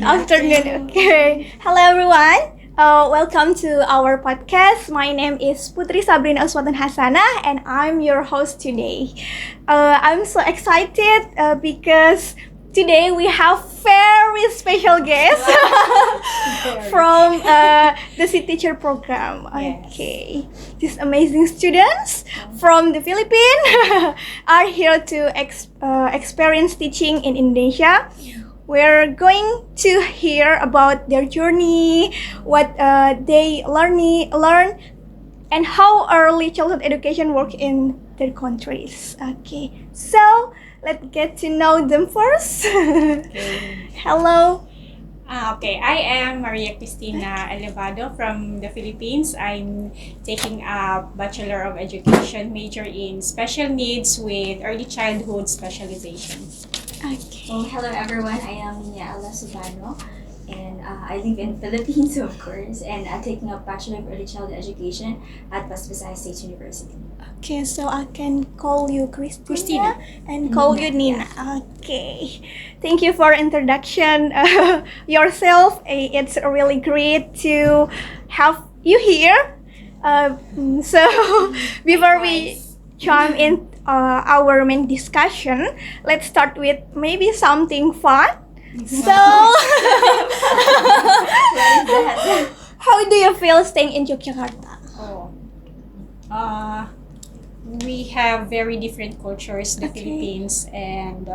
Afternoon. Okay. Hello everyone. Welcome to our podcast. My name is Putri Sabrina Uswatun Hasana and I'm your host today. I'm so excited because today we have very special guests from the C Teacher program. Okay. These amazing students from the Philippines are here to experience teaching in Indonesia. We're going to hear about their journey, what they learn, and how early childhood education works in their countries. Okay, so let's get to know them first. Hello. Okay, I am Maria Cristina Elevado from the Philippines. I'm taking a Bachelor of Education major in special needs with early childhood specialization. Okay. Well, hello everyone, I am Nina Ella Subano and I live in Philippines of course, and I'm taking a Bachelor of Early Childhood Education at Pasay State University. Okay, so I can call you Christina. And Nina, call you Nina. Okay. Thank you for introduction yourself. It's really great to have you here. So before we jump in our main discussion, let's start with maybe something fun. So, how do you feel staying in Yogyakarta? We have very different cultures, the Okay. Philippines and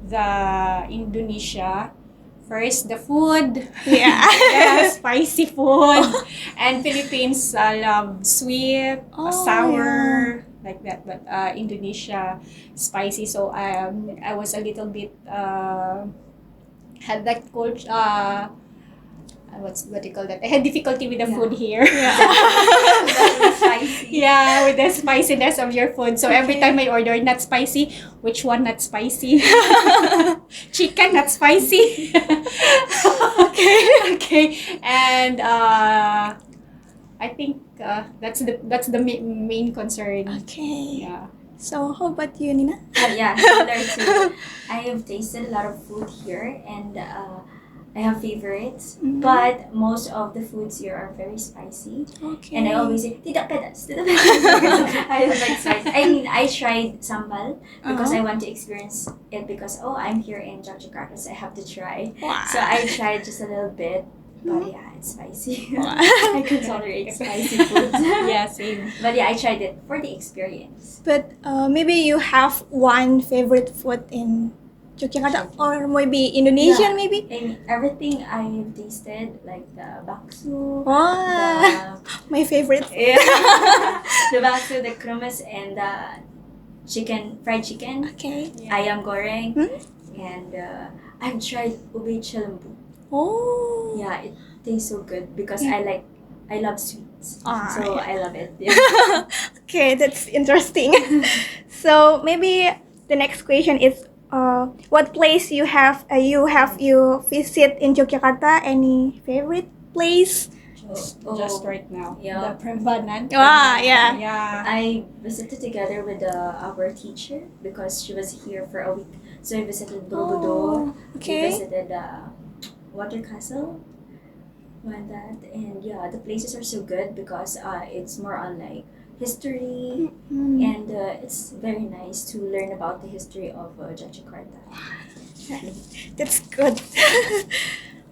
the Indonesia. First, the food. Yeah. Yeah, spicy food. And Philippines love sweet, sour, like that. But Indonesia, spicy. So I was a little bit had that culture. What do you call that? I had difficulty with the food here. Spicy. Yeah, with the spiciness of your food. So every time I order not spicy, which one not spicy? Chicken not spicy. Okay. And I think that's the main concern. Okay. Yeah. So, how about you, Nina? Yeah, similar to I have tasted a lot of food here and I have favorites, but most of the foods here are very spicy. Okay. And I always say, didapatkan. I don't like spicy. I mean, I tried sambal because I want to experience it because, I'm here in Yogyakarta, so I have to try. Wow. So I tried just a little bit, but yeah, it's spicy. I can tolerate spicy foods. Yeah, same. But yeah, I tried it for the experience. But maybe you have one favorite food in Yogyakarta or maybe Indonesian, Yeah. maybe? And everything I've tasted, like the bakso, Wow. My favorite. the bakso, the kremes, and the fried chicken, Okay. ayam goreng, Hmm? and I've tried ube chalambu. Oh. Yeah, it tastes so good because I love sweets, so I love it. Yeah. Okay, that's interesting. So maybe the next question is, what place you visit in Yogyakarta? Any favorite place? Just right now. Yeah. The Perbanan. Yeah. Yeah. I visited together with our teacher because she was here for a week. So I visited Borobudur. Okay. We visited Water Castle. And that, and yeah, the places are so good because it's more on like history, and it's very nice to learn about the history of Yogyakarta. That's good.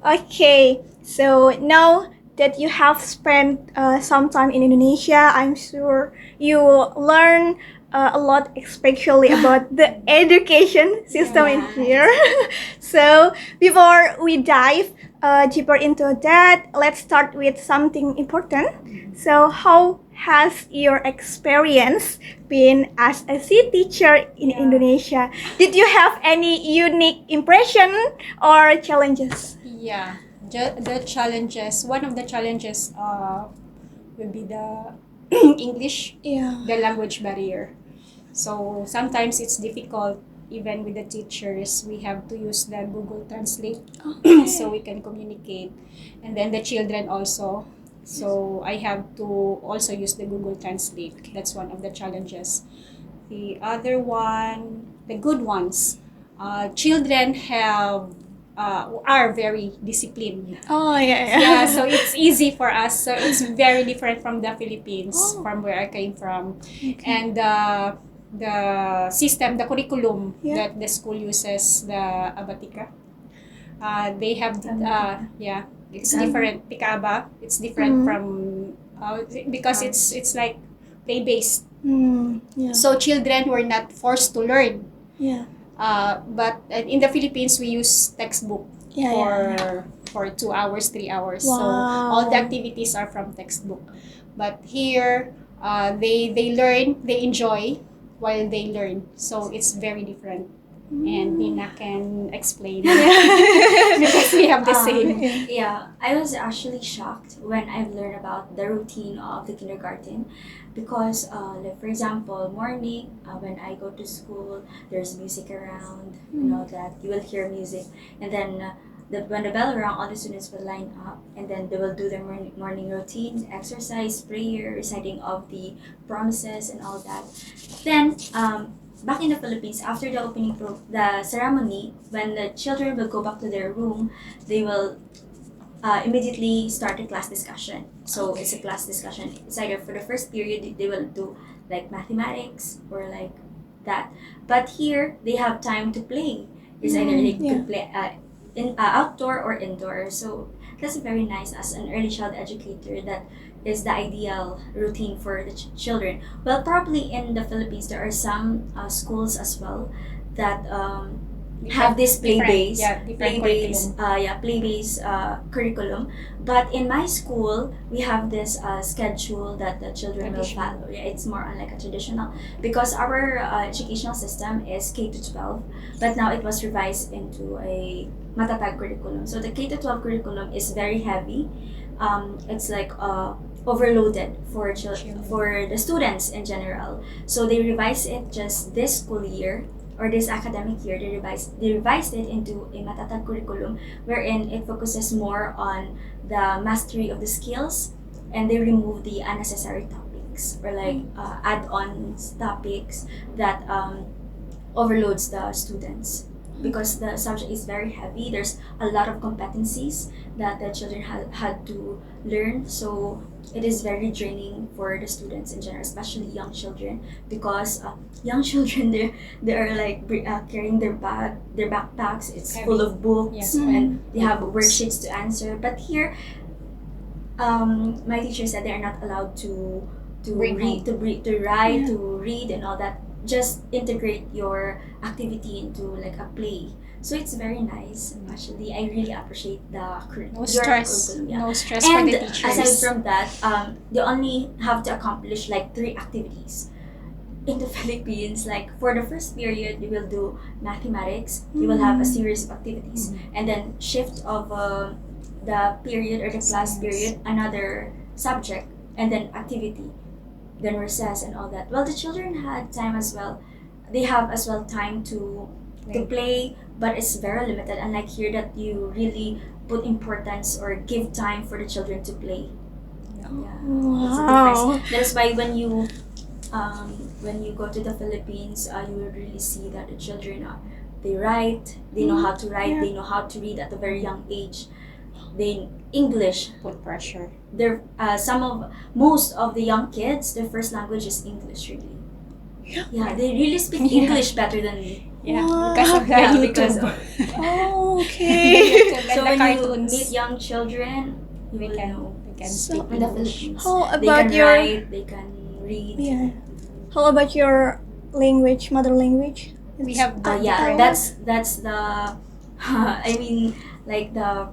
Okay, so now that you have spent some time in Indonesia, I'm sure you learn a lot, especially about the education system in here. So before we dive deeper into that, let's start with something important. So how has your experience been as a C teacher in Indonesia? Did you have any unique impression or challenges? Yeah, the challenges. One of the challenges would be the English, Yeah. the language barrier. So sometimes it's difficult even with the teachers. We have to use the Google Translate Okay. so we can communicate. And then the children also. So I have to also use the Google Translate. That's one of the challenges. The other one, the good ones, children are very disciplined. Oh yeah. Yeah, so it's easy for us. So it's very different from the Philippines, Oh. from where I came from. Okay. And the system, the curriculum Yeah. that the school uses, the Abatika, they have, yeah, it's Pikaba. different. Pikaba, it's different Mhm. from, because it's like play-based. Yeah. So children were not forced to learn. Yeah. But in the Philippines, we use textbook Yeah. for 2 hours, 3 hours. So Wow. all the activities are from textbook. But here, they learn, they enjoy while they learn. So it's very different. And Nina can explain because we have the same. Yeah, I was actually shocked when I learned about the routine of the kindergarten because, like for example, morning when I go to school, there's music around, you know that you will hear music, and then when the bell rang, all the students will line up, and then they will do their morning routine, exercise, prayer, reciting of the promises, and all that. Then back in the Philippines, after the the ceremony, when the children will go back to their room, they will immediately start a class discussion. So it's a class discussion. It's either for the first period they will do like mathematics or like that. But here they have time to play. It's either they could play in outdoor or indoor. So that's very nice as an early child educator. That is the ideal routine for the children. Well, probably in the Philippines there are some schools as well that have this play-based, play-based curriculum. But in my school, we have this schedule that the children will follow. Yeah, it's more on like a traditional because our educational system is K to 12, but now it was revised into a matatag curriculum. So the K to 12 curriculum is very heavy. It's like overloaded for for the students in general. So they revised it just this school year or this academic year. They revised it into a matatag curriculum wherein it focuses more on the mastery of the skills, and they remove the unnecessary topics or like add-on topics that overloads the students. Because the subject is very heavy, there's a lot of competencies that the children had to learn. So it is very draining for the students in general, especially young children, because young children they are like carrying their backpacks. It's Heavy. full of books, Yes. and they have worksheets to answer. But here, my teacher said they are not allowed to Bring read, to write, to read, and all that. Just integrate your activity into like a play. So it's very nice. Actually, I really appreciate No your stress. curriculum, yeah. No stress for And the teachers. aside from that, they only have to accomplish like 3 activities. In the Philippines, like for the first period, you will do mathematics. You will have a series of activities, and then shift of the period or the class period, another subject, and then activity, then recess and all that. Well, the children had time as well. They have as well time to play, but it's very limited. Unlike here, that you really put importance or give time for the children to play. Yeah, it's a Wow. difference. That's why when you go to the Philippines, you will really see that the children they write, they know how to write, they know how to read at a very young age. They English. Put pressure. Most of the young kids, their first language is English. Really. Yeah, they really speak English better than me. Yeah, Wow. because of the Yeah, YouTube. because Oh, okay. YouTube and so the when cartoons. you meet young children, you we will can know. we can So- speak In the English. Philippines, How they about can your write, they can read. How about your language, mother language? We have Yeah, different. that's the I mean like the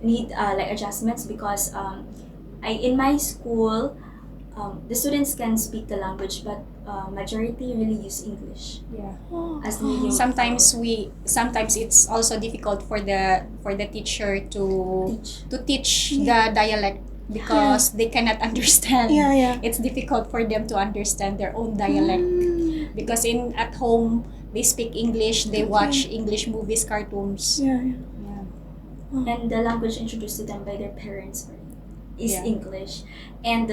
need like adjustments because in my school the students can speak the language, but majority really use English Yeah. Oh. as the medium. Sometimes it's also difficult for the teacher to teach. teach the dialect because they cannot understand. Yeah. It's difficult for them to understand their own dialect because at home they speak English, they watch English movies, cartoons. Yeah. Yeah. And the language introduced to them by their parents is Yeah. English. And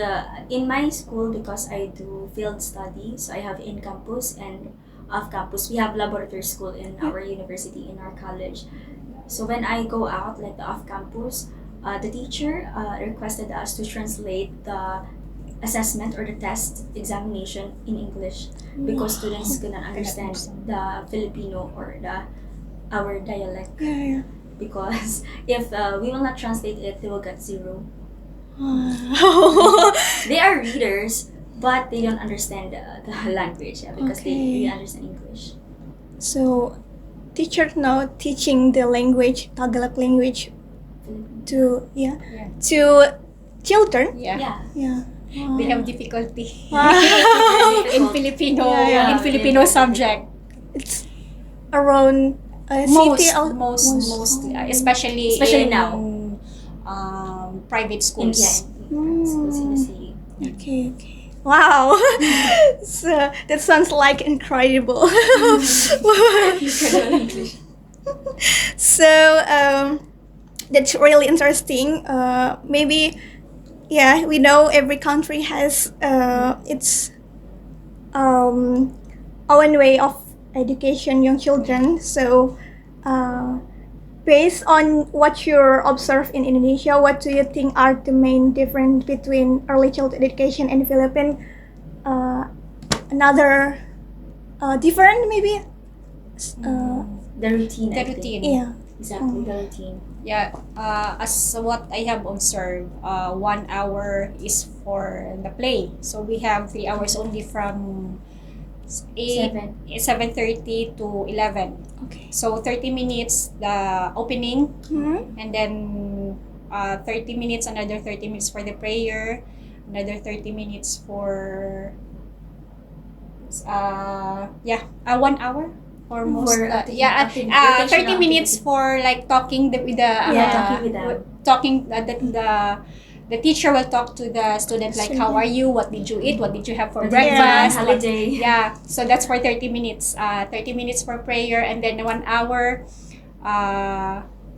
in my school, because I do field study, so I have in campus and off campus. We have laboratory school in our university, in our college. So when I go out, like the off campus, the teacher requested us to translate the assessment or the test examination in English because students cannot understand the Filipino or our dialect. Yeah. Because if we will not translate it, they will get 0. Wow. They are readers, but they don't understand the language because they understand English. So, teachers now teaching the language, Tagalog language, to children. Yeah. Yeah. They have difficulty Wow. in Filipino Yeah. in Filipino subject. It's around a city. Most especially in now. Private schools. Schools in the city. Okay. Wow. So that sounds like incredible. So that's really interesting. Maybe, we know every country has its own way of education young children. So based on what you observe in Indonesia, what do you think are the main difference between early childhood education in the Philippines? Another different maybe? The routine. The I think. routine. Yeah. Exactly, the routine. Yeah, as what I have observed, 1 hour is for the play. So we have 3 hours only from 7:30 to 11. Okay. So 30 minutes the opening, Hmm? and then 30 minutes, another 30 minutes for the prayer, another 30 minutes for 1 hour almost. For activity, rotational 30 minutes activity. for like talking with the talking with them. the teacher will talk to the student like, how are you, what did you eat, what did you have for What did you do on breakfast, holiday? so that's for 30 minutes. 30 minutes for prayer, and then 1 hour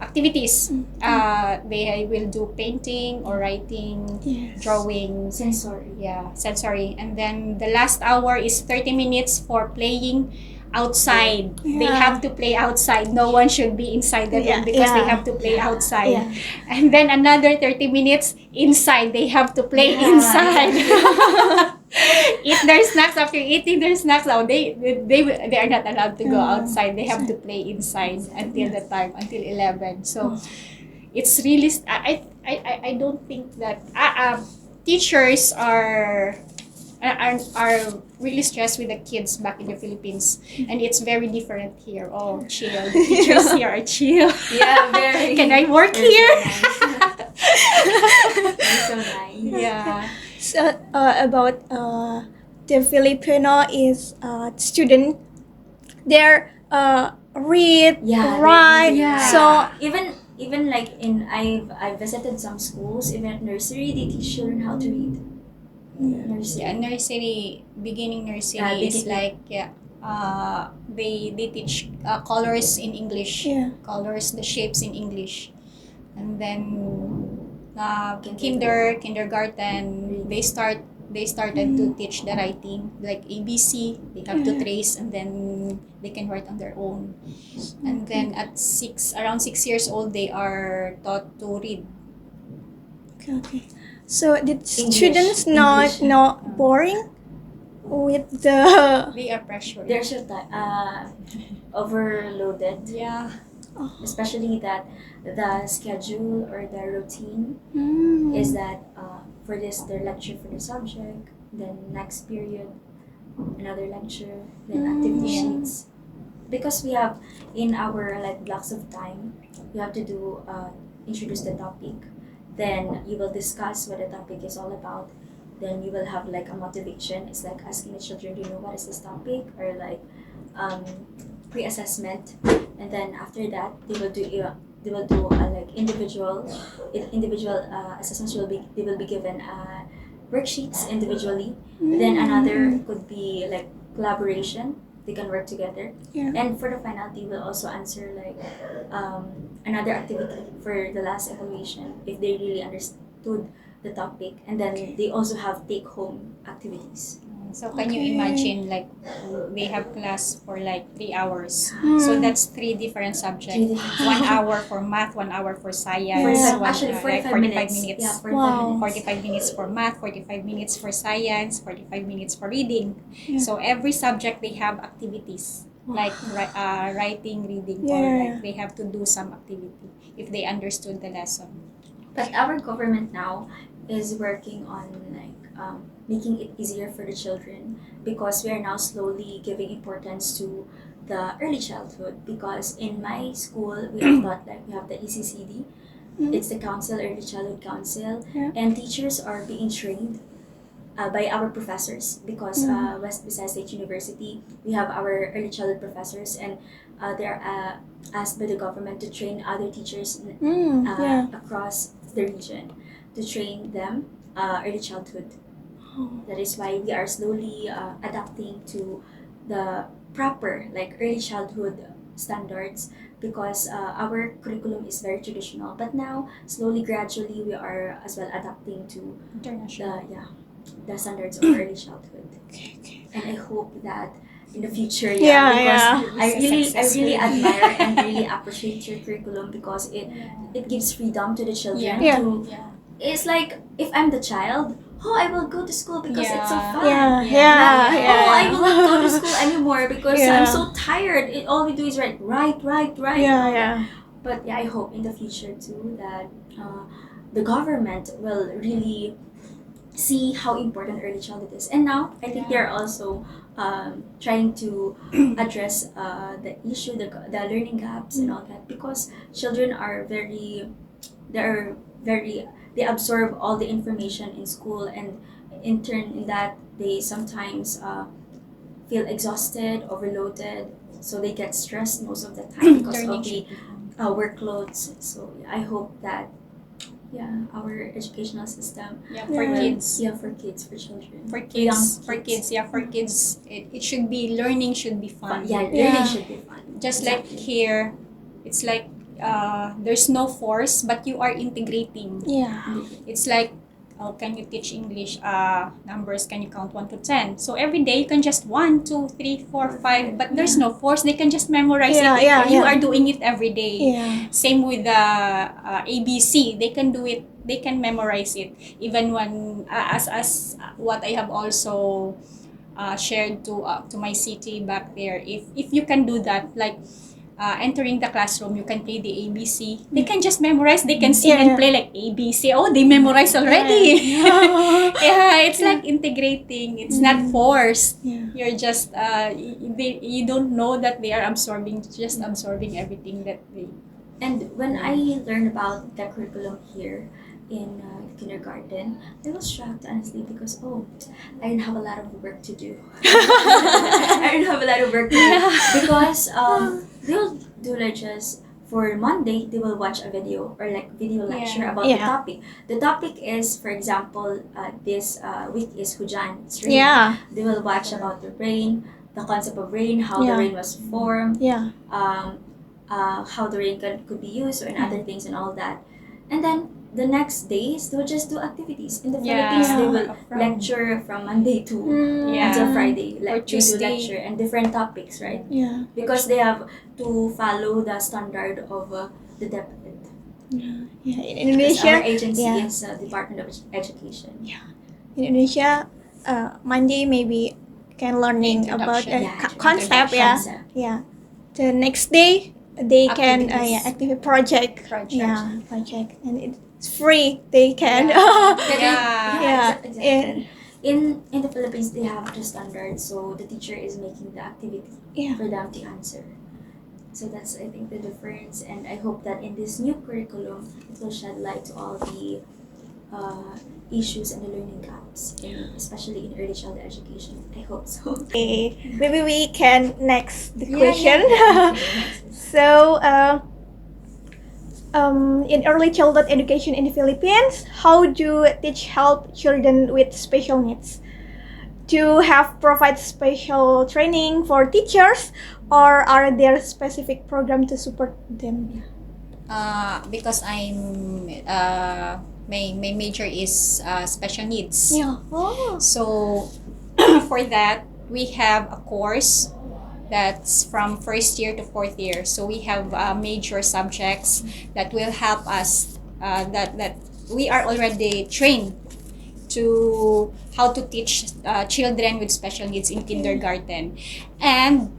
activities. They will do painting or writing, Yes. drawing, Sensory. sensory. And then the last hour is 30 minutes for playing outside. They Yeah. have to play outside. No one should be inside the room because they have to play outside. Yeah. And then another 30 minutes inside. They have to play Yeah. inside. Eat their snacks. After eating their snacks, they are not allowed to go outside. They have to play inside until the time, until 11. So it's really I don't think that teachers are really stressed with the kids back in the Philippines, and it's very different here. Oh, chill. The teachers here are chill. Yeah, very. Can I work They're here? So nice. They're so nice. Yeah. So about the Filipino is student, they're read, Yeah, write. yeah. So Even like I visited some schools, even at nursery, they teach children how to read. Nursery. Yeah, nursery, beginning nursery is beginning. like they teach colors in English. Yeah. Colors, the shapes in English, and then kindergarten they started to teach the writing like ABC. They have to trace, and then they can write on their own. And then at around 6 years old, they are taught to read. Okay. So did English. students English. not boring with the They are pressured. They're so overloaded, Yeah. especially that the schedule or the routine is that for this their lecture for the subject, then next period another lecture, then activity sheets. Because we have in our like blocks of time, we have to do introduce the topic, then you will discuss what the topic is all about, then you will have like a motivation. It's like asking the children, do you know what is this topic, or like pre-assessment, and then after that they will do they will do like individual assessments. They will be given worksheets individually. Then another could be like collaboration. They can work together. Yeah. And for the final, they will also answer like another activity for the last evaluation if they really understood the topic. And then they also have take-home activities. So can Okay. you imagine like they have class for like 3 hours. Mm. So that's 3 different subjects. 3 different 1 hour for math, 1 hour for science, Yeah. Actually, like 45 minutes. Yeah, 45 Wow. minutes. 45 minutes for math, 45 minutes for science, 45 minutes for reading. Yeah. So every subject they have activities like writing, reading, or Yeah. like they have to do some activity if they understood the lesson. But our government now is working on like making it easier for the children because we are now slowly giving importance to the early childhood. Because in my school we are taught like we have the ECCD, it's the Council Early Childhood Council, Yeah. and teachers are being trained by our professors because West Visayas State University we have our early childhood professors, and they are asked by the government to train other teachers Yeah. across the region to train them early childhood. That is why we are slowly adapting to the proper like early childhood standards because our curriculum is very traditional. But now, slowly, gradually, we are as well adapting to International. the standards of early childhood. Okay. And I hope that in the future, Yeah, because yeah. I really admire and really appreciate your curriculum because it gives freedom to the children Yeah. to. It's like if I'm the child, I will go to school because it's so Yeah. fun. Yeah. Yeah. Yeah. Yeah. I will not go to school anymore because Yeah. I'm so tired. All we do is write. Yeah. Yeah. But yeah, I hope in the future too that the government will really see how important early childhood is. And now I think they're also trying to address the issue, the learning gaps and all that because children are they absorb all the information in school, and in turn in that they sometimes feel exhausted, overloaded, so they get stressed most of the time because Learning of the should be fun. workloads. So I hope that our educational system For Yeah. kids. for kids, for children, For young kids, it should be learning should be fun. learning Yeah. should be fun. Just like Exactly. here, it's like there's no force, but you are integrating. Yeah. It's like, can you teach English numbers? Can you count 1 to 10? So every day you can just 1, 2, 3, 4, 5, but there's no force. They can just memorize Yeah, it. yeah, You yeah. are doing it every day. Yeah. Same with the ABC. They can do it. They can memorize it. Even when as what I have also shared to my city back there. If you can do that, like entering the classroom, you can play the ABC. They can just memorize. They can sing Yeah, and yeah. play like ABC. Oh, they memorize already. Yeah. Yeah, it's like integrating. It's not forced. Yeah. You're just you don't know that they are absorbing everything that they. And when I learned about the curriculum here in kindergarten, I was shocked honestly because I didn't have a lot of work to do. I didn't have a lot of work to do because they'll do like just for Monday they will watch a video or like video lecture about the Yeah. topic. The topic is, for example, this week is hujan. It's rain. Yeah. They will watch about the rain, the concept of rain, how Yeah. the rain was formed, Yeah. how the rain could be used and other things and all that. And then the next days they'll just do activities. In the Philippines they will lecture from Monday to Yeah. until Friday. Like they do Tuesday. lecture and different topics, right? Yeah. Because they have to follow the standard of the department. Yeah. In Because our Indonesia, agency yeah. is Department of Education. in Indonesia, Monday maybe can learning about Introduction. concept. Concept. Yeah. The next day they can Activities. activity project. Project. Yeah, project, and it's free. They can. Yeah. Exactly. In the Philippines they have the standard, so the teacher is making the activity Yeah. for them to answer. So that's I think the difference, and I hope that in this new curriculum it will shed light to all the issues and the learning gaps, especially in early childhood education. I hope so. Okay. Maybe we can next the Yeah, question. yeah. So in early childhood education in the Philippines, how do you teach help children with special needs? Do you have provide special training for teachers, or are there specific program to support them? Because I'm my major is special needs. Yeah. Oh. So for that we have a course that's from first year to fourth year. So we have major subjects that will help us that we are already trained to how to teach children with special needs in kindergarten, and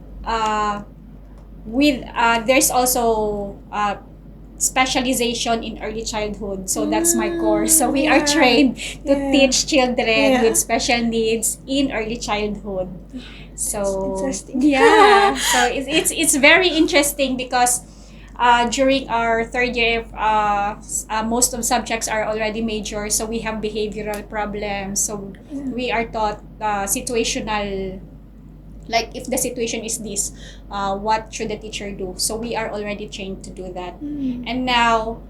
with there's also specialization in early childhood, so that's my course. So we are trained to teach children with special needs in early childhood. So Interesting. yeah, so it's very interesting because during our third year, most of subjects are already major, so we have behavioral problems. So we are taught situational, like if the situation is this, what should the teacher do? So we are already trained to do that. And now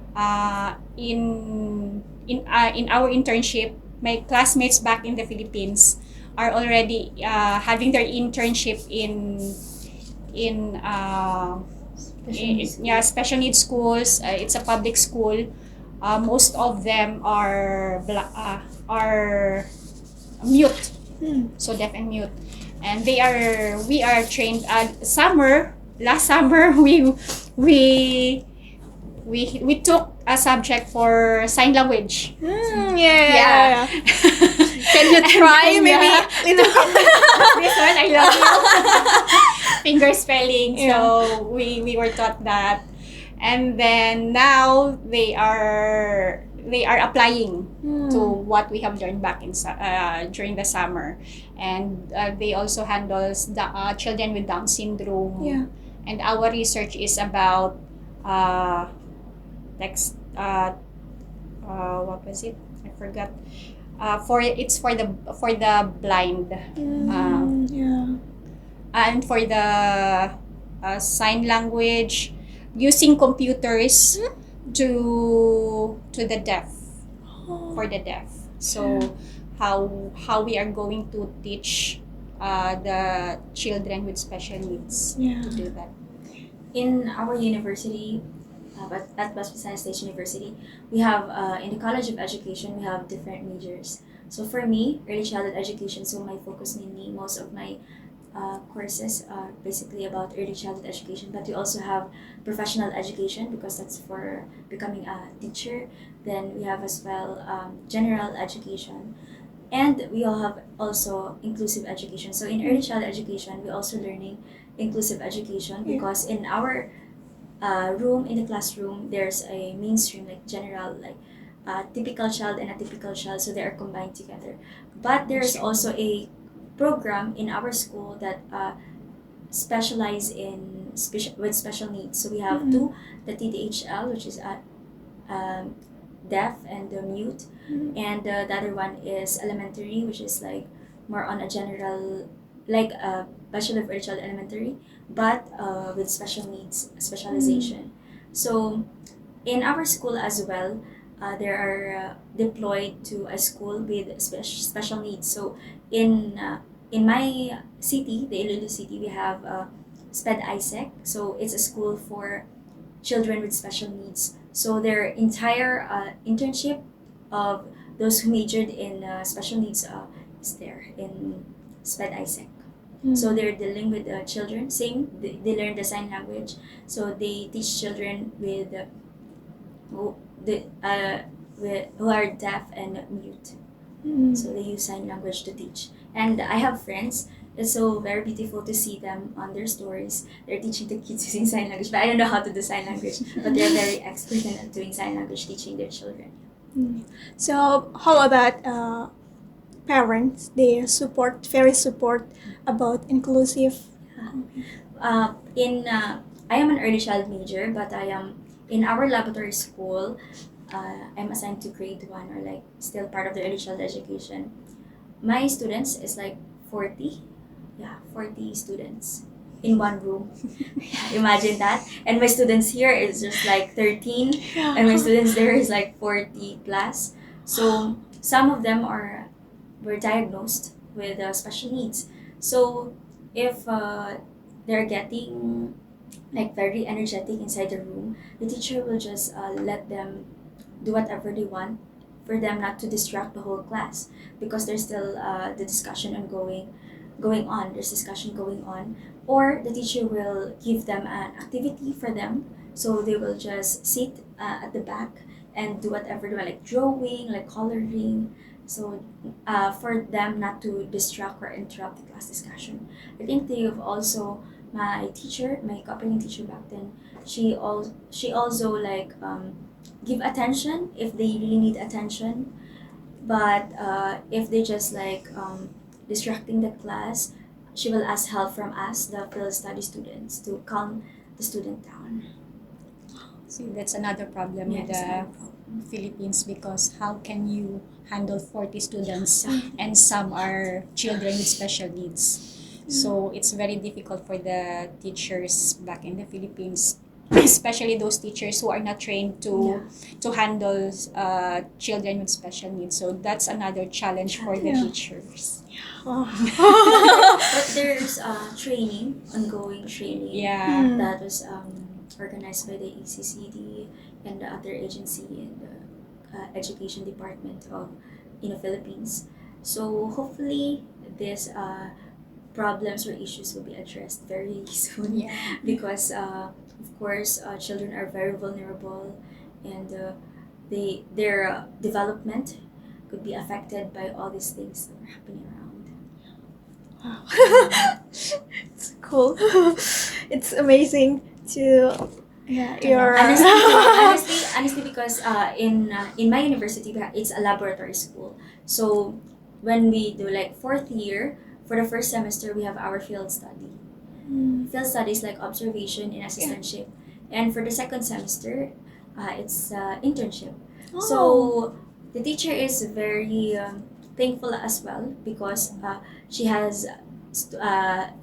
in our internship, my classmates back in the Philippines are already having their internship in special needs schools. It's a public school. Most of them are mute, so deaf and mute, and we are trained. Last summer we took a subject for sign language. Yeah. Can you try maybe little? This one, I love you. Finger spelling. So we were taught that, and then now they are applying to what we have learned back in during the summer, and they also handles the children with Down syndrome. Yeah. And our research is about what was it? I forgot. It's for the blind. Yeah. And for the sign language, using computers to the deaf, for the deaf. So how we are going to teach the children with special needs to do that. In our university, at Bagaimana State University, we have in the College of Education we have different majors. So for me, early childhood education. So my focus mainly, most of my courses are basically about early childhood education. But we also have professional education because that's for becoming a teacher. Then we have as well general education, and we all have also inclusive education. So in early childhood education, we're also learning inclusive education because in our room, in the classroom, there's a mainstream, like general, like typical child and a typical child, so they are combined together. But there's also a program in our school that specialize in with special needs. So we have two, the TDHL, which is deaf and mute, and the other one is elementary, which is like more on a general, like a Bachelor of Early Child Elementary, but with special needs specialization. So in our school as well, they are deployed to a school with special needs. So in my city, the Iloilo city, we have SPED ISEC. So it's a school for children with special needs. So their entire internship of those who majored in special needs is there in SPED ISEC. So they're dealing with children. Same, they learn the sign language. So they teach children who are deaf and mute. So they use sign language to teach. And I have friends. It's so very beautiful to see them on their stories. They're teaching the kids using sign language, but I don't know how to do sign language. But they're very expert in doing sign language, teaching their children. So how about parents? They very support about inclusive. I am an early child major, but I am in our laboratory school. I'm assigned to grade 1, or like still part of the early child education. My students is like 40 students. in one room. Imagine that. And my students here is just like 13, and my students there is like 40 plus. So some of them were diagnosed with special needs. So if they're getting like very energetic inside the room, the teacher will just let them do whatever they want for them not to distract the whole class, because there's still the discussion going on. There's discussion going on, or the teacher will give them an activity for them, so they will just sit at the back and do whatever they want, like drawing, like coloring. So for them not to distract or interrupt the class discussion. I think they have also, my teacher, my accompanying teacher back then, she also like give attention if they really need attention, but if they just like distracting the class, she will ask help from us, the field study students, to calm the student down. See, that's another problem with it's the another problem. Philippines, because how can you handle 40 students and some are children with special needs? So it's very difficult for the teachers back in the Philippines, especially those teachers who are not trained to handle children with special needs. So that's another challenge for the teachers. But there's ongoing training. Yeah. That was organized by the ECCD and the other agency in the education department of Philippines. So hopefully these problems or issues will be addressed very soon. Yeah. Because of course children are very vulnerable, and their development could be affected by all these things that are happening around. It's cool. It's amazing to your Honestly, because in my university, it's a laboratory school. So when we do like fourth year, for the first semester we have our field study. Field study is like observation and assistantship, and for the second semester, it's internship. So the teacher is very thankful as well, because she has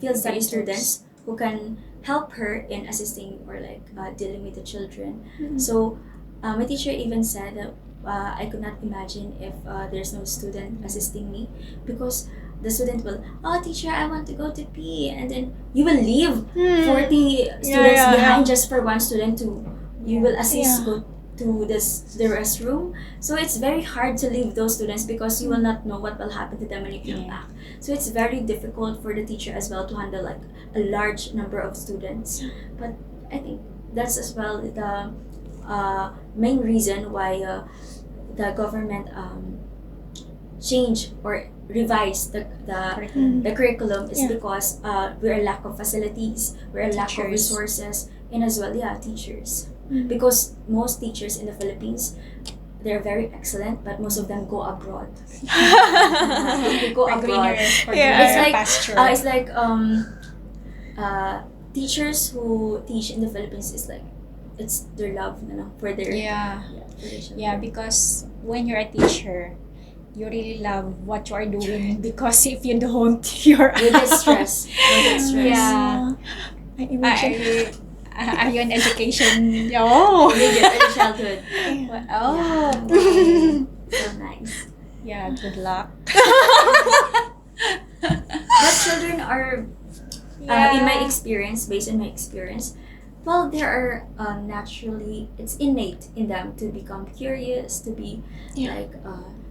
field study students who can help her in assisting or like dealing with the children. So my teacher even said that I could not imagine if there's no student assisting me, because the student will, oh teacher, I want to go to pee, and then you will leave 40 students behind just for one student to you will assist go to the restroom. So it's very hard to leave those students, because you will not know what will happen to them when you come back. So it's very difficult for the teacher as well to handle like a large number of students. But I think that's as well the main reason why the government changed or revised the curriculum is because we're a lack of facilities, we're a lack of resources, and as well teachers. Because most teachers in the Philippines, they're very excellent, but most of them go abroad. They go abroad. It's like teachers who teach in the Philippines is like, it's their love for their for their children. Because when you're a teacher, you really love what you are doing, because if you don't, you're You get stress. Yeah. I imagine. Are you in education? Oh. You get early childhood. Oh. So nice. Yeah, good luck. But children are, in my experience, based on my experience, well, there are naturally, it's innate in them to become curious, to be like,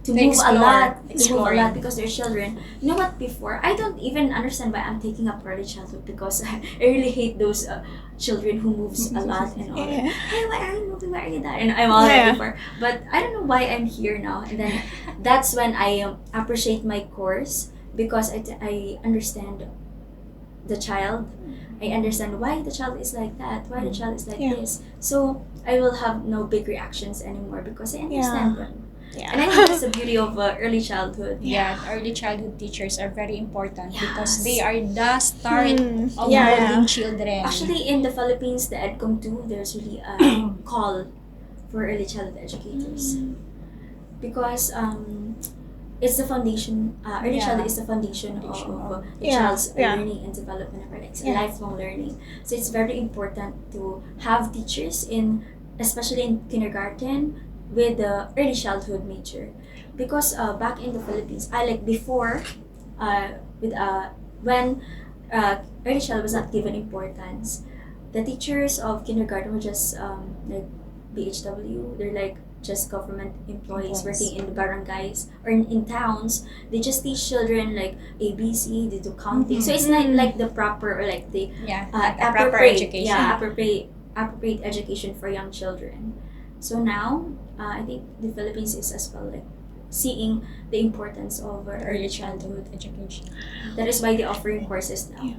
to move a lot, because they're children. You know what, before, I don't even understand why I'm taking up early childhood, because I really hate those children who moves a lot and all that. Hey, why are you moving? Why are you that? And I'm all that before. But I don't know why I'm here now. And then that's when I appreciate my course, because I understand the child. I understand why the child is like that, why the child is like this. So I will have no big reactions anymore, because I understand them. And I think that's the beauty of early childhood. Early childhood teachers are very important, because they are the start of molding children. Actually, in the Philippines, the EDCOM 2, there's really a call for early childhood educators. Because it's the foundation. Early Yeah. childhood is the foundation of the Yeah, child's yeah. learning and development, of like Yeah. lifelong learning. So it's very important to have teachers in, especially in kindergarten, with the early childhood major, because back in the Philippines, I like before, with when early child was not given importance, the teachers of kindergarten were just like BHW. They're like just government employees working in the barangays or in towns. They just teach children like ABC. They do counting. So it's not like the proper or like the Yeah, like a proper appropriate, education. yeah, appropriate education for young children. So now, I think the Philippines is as well like seeing the importance of early childhood. education. That is why they're offering courses now. Yeah.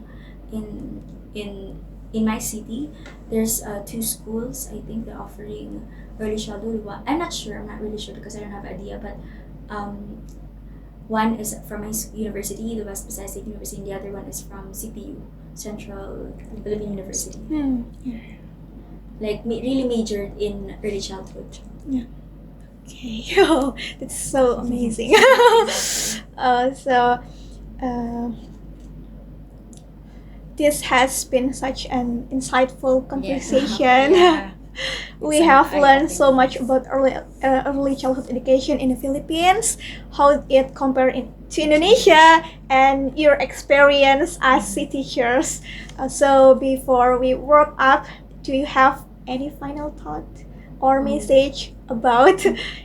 In my city, there's 2 schools. I think they're offering early childhood. I'm not sure. I'm not really sure because I don't have idea. But one is from my university, the West Visayas State University, and the other one is from CPU, Central Philippine University. Hmm. Like really majored in early childhood. Okay. Oh, that's so amazing. So, this has been such an insightful conversation. Yeah. We It's have learned so eye-opening. much about early childhood education in the Philippines, how it compared to Indonesia, and your experience as city teachers. So before we wrap up, do you have any final thought or message about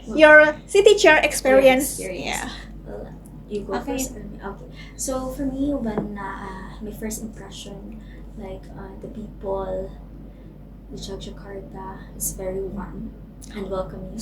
your city teacher experience? experience. Well, you go Okay. first. Or me? Okay. So for me, when my first impression, like the people, the Jakarta is very warm and welcoming.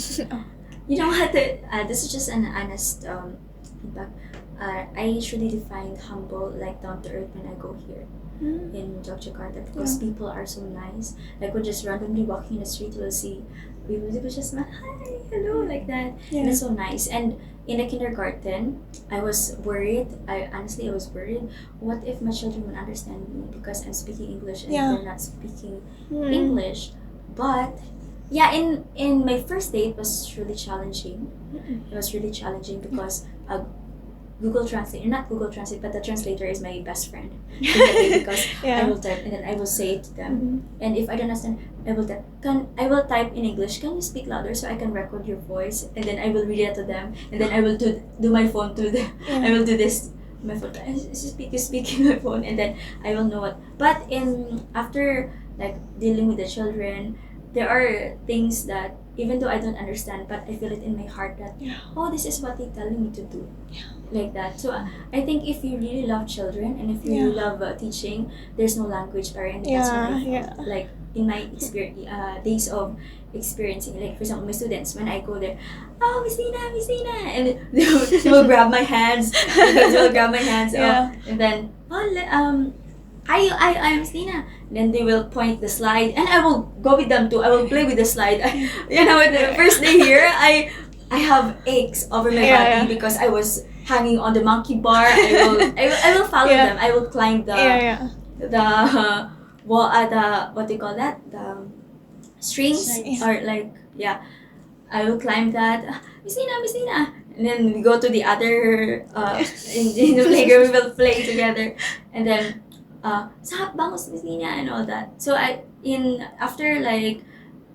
You know what? This is just an honest feedback. I usually define humble, like down to earth, when I go here in Jakarta, because people are so nice. Like we're just randomly walking in the street, we'll see people will just smile, hi, hello, like that. And it's so nice. And in the kindergarten, I was worried. I was worried. What if my children would understand me because I'm speaking English and Yeah. they're not speaking English? But yeah, in my first day, it was really challenging. It was really challenging because Google Translate, not Google Translate, but the translator is my best friend. Because I will type and then I will say it to them. And if I don't understand, I will type in English. Can you speak louder so I can record your voice? And then I will read it to them. And then I will do my phone to them. I will do this. My phone. Speaking my phone, and then I will know what. But after like dealing with the children, there are things that even though I don't understand, but I feel it in my heart that this is what they're telling me to do. Like that. So I think if you really love children and if you really love teaching, there's no language barrier. And that's what I felt. Like in my days of experiencing, like for example, my students, when I go there, Miss Nina, and they will grab my hands. And then I am Stina. Then they will point the slide, and I will go with them too. I will play with the slide. The first day here, I have aches over my body because I was hanging on the monkey bar. I will follow them. I will climb the wall. The what do you call that? The strings or like I will climb that. Miss Nina. And then we go to the other in the playground. We will play together, and then Sahap bangos Miss Nina and all that. So after like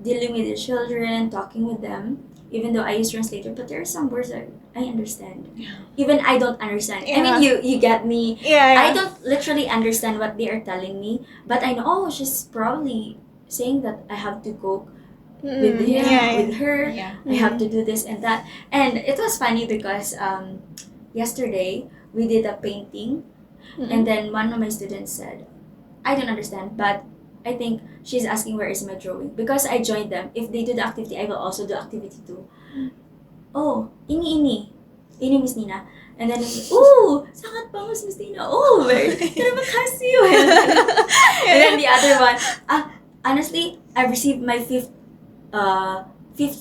dealing with the children, talking with them, even though I use translator, but there are some words that I understand. Even I don't understand. I mean, you get me. I don't literally understand what they are telling me, but I know she's probably saying that I have to go with him, with her. I have to do this and that. And it was funny because yesterday we did a painting. And then one of my students said, I don't understand, but I think she's asking where is my drawing. Because I joined them. If they do the activity, I will also do activity too. Oh, ini Miss Nina. And then, sangat bangus Miss Nina. Very, terima kasih. And then the other one, honestly, I received my fifth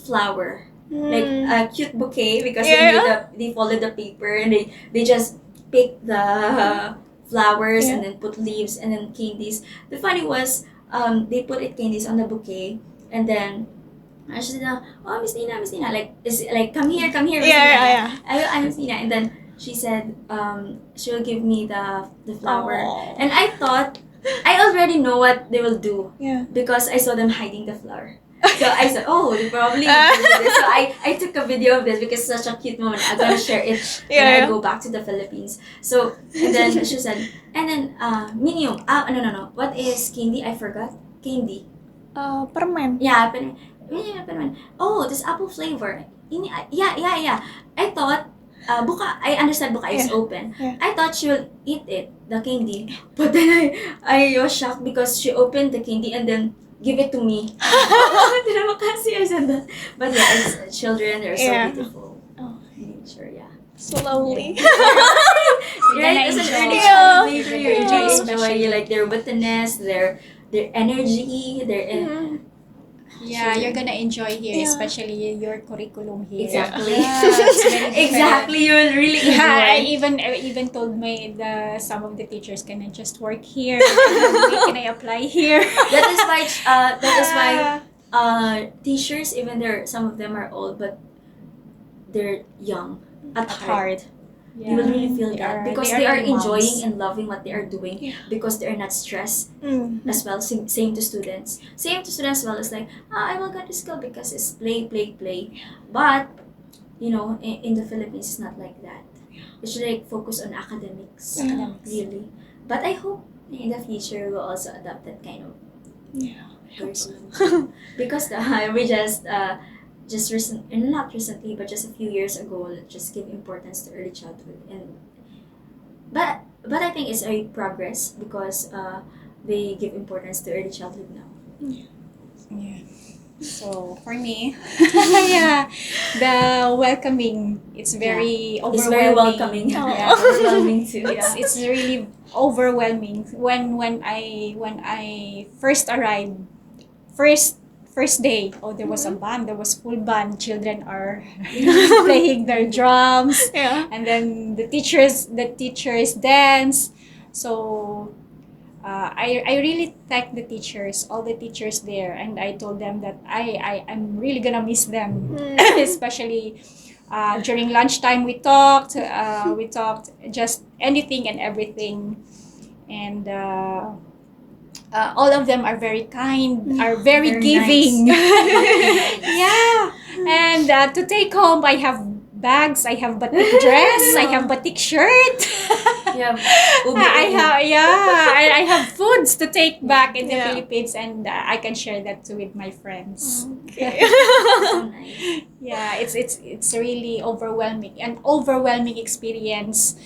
flower. Like a cute bouquet because they folded the paper and they just pick the flowers and then put leaves and then candies. The funny was they put candies on the bouquet and then And she said, "Oh, Miss Nina, like come here, Miss Yeah, Nina." yeah. I'm Miss Nina, and then she said, she'll give me the flower, Aw. and I thought I already know what they will do Yeah. because I saw them hiding the flower. So I said, oh, they probably will do this. So I took a video of this because it's such a cute moment. I'm gonna share it when Yeah, I yeah. go back to the Philippines. So and then she said, and then Minium. No. What is candy? I forgot. Candy. Permen. Yeah, permen. Oh, this apple flavor. Yeah. I thought buka. I understand buka is Yeah. open. Yeah. I thought she will eat it, the candy. But then I was shocked because she opened the candy and then give it to me. I said that. But yeah, it's children. They're so Yeah. beautiful. Oh. Sure, yeah. Slowly. You're gonna Right? As an early enjoy. child, Yeah. maybe You're you gonna enjoy especially. like their witness, their energy, Yeah, you're gonna enjoy here, Yeah. especially your curriculum here. Exactly. Yeah, it's very different. Exactly, you will really Yeah, I enjoy. even told some of the teachers, can I just work here? Can I apply here? That is why teachers, even some of them are old, but they're young at At heart. heart. You will really feel They that because they are really enjoying moms. and loving what they are doing Yeah. because they are not stressed Mm. as well. Same to students. Same to students as well. It's like, I will go to school because it's play. But, in the Philippines, it's not like that. It should like focus on academics. Academics. Really. But I hope in the future we'll also adopt that kind of Yeah. curriculum. Because we not recently, but just a few years ago, just give importance to early childhood, but I think it's a progress because they give importance to early childhood now. Yeah. So for me, yeah, the welcoming, it's very overwhelming. It's very welcoming. Yeah. Overwhelming too. Yeah. It's really overwhelming when I first arrived, first day. Oh, there was a band. There was full band. Children are playing their drums, Yeah. and then the teachers dance. So I really thank the teachers, all the teachers there, and I told them that I'm really gonna miss them, especially during lunchtime. We talked just anything and everything, and all of them are very kind, are very Very giving. nice. Yeah, and to take home, I have bags, I have batik dress, I have batik shirt. Yeah. I have foods to take back in the Yeah. Philippines, and I can share that too with my friends. Okay. So nice. Yeah, it's really overwhelming experience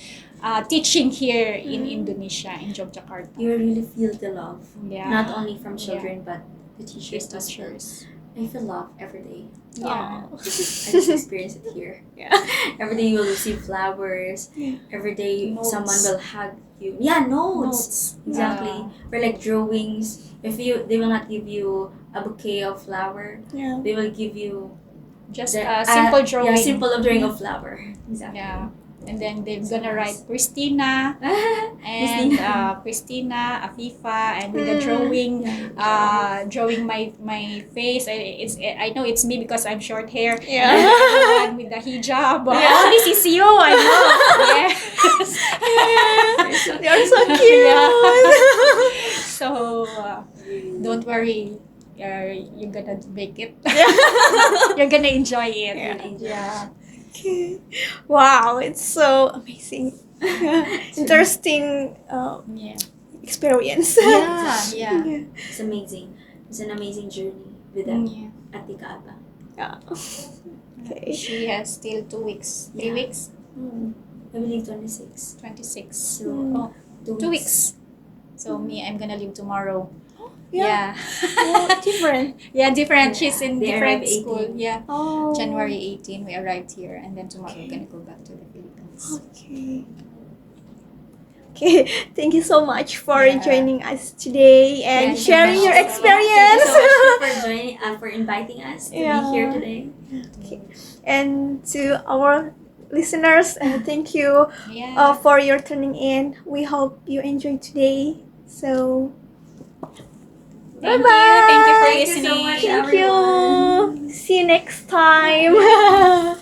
teaching here in Indonesia, in Yogyakarta. You really feel the love, Yeah. not only from children but the teachers The as well. teachers. I feel love every day. Yeah. I just experience it here. Yeah. Every day you will receive flowers. Yeah. Every day Notes. someone will hug you. Yeah, notes. Exactly. Or like drawings. They will not give you a bouquet of flower. Yeah. They will give you Just the- a simple drawing. Yeah, simple drawing of flower. Exactly. Yeah. And then they're So gonna nice. write Christina and Christina, Afifa, and with a drawing, drawing my face. I know it's me because I'm short hair. Yeah. And with the hijab. Yeah. Oh, this is you. I know. Yes. They are so cute. So don't worry. You're gonna make it. You're gonna enjoy it. Yeah. Okay. Wow, it's so amazing. Interesting Yeah. experience. Yeah. It's amazing. It's an amazing journey with them Yeah. at Tika Aba. Yeah. Okay. She has still 2 weeks. 3 Yeah. weeks? I believe 26. 26. So, Oh, 2 2 weeks. So me, I'm gonna leave tomorrow. Yeah. Yeah. Oh, different. Yeah, different. Yeah. She's in They different arrive 18. school. Yeah. Oh. January 18, we arrived here, and then tomorrow we're gonna go back to the Philippines. Okay. Okay, thank you so much for Yeah. joining us today and Yeah, sharing thank your you. experience. Thank you so much for joining, for inviting us to Yeah. be here today. And to our listeners, thank you Yeah. for your tuning in. We hope you enjoyed today. So, Thank Bye-bye. you. Thank you for Thank you so listening. much, Thank everyone. you. See you next time.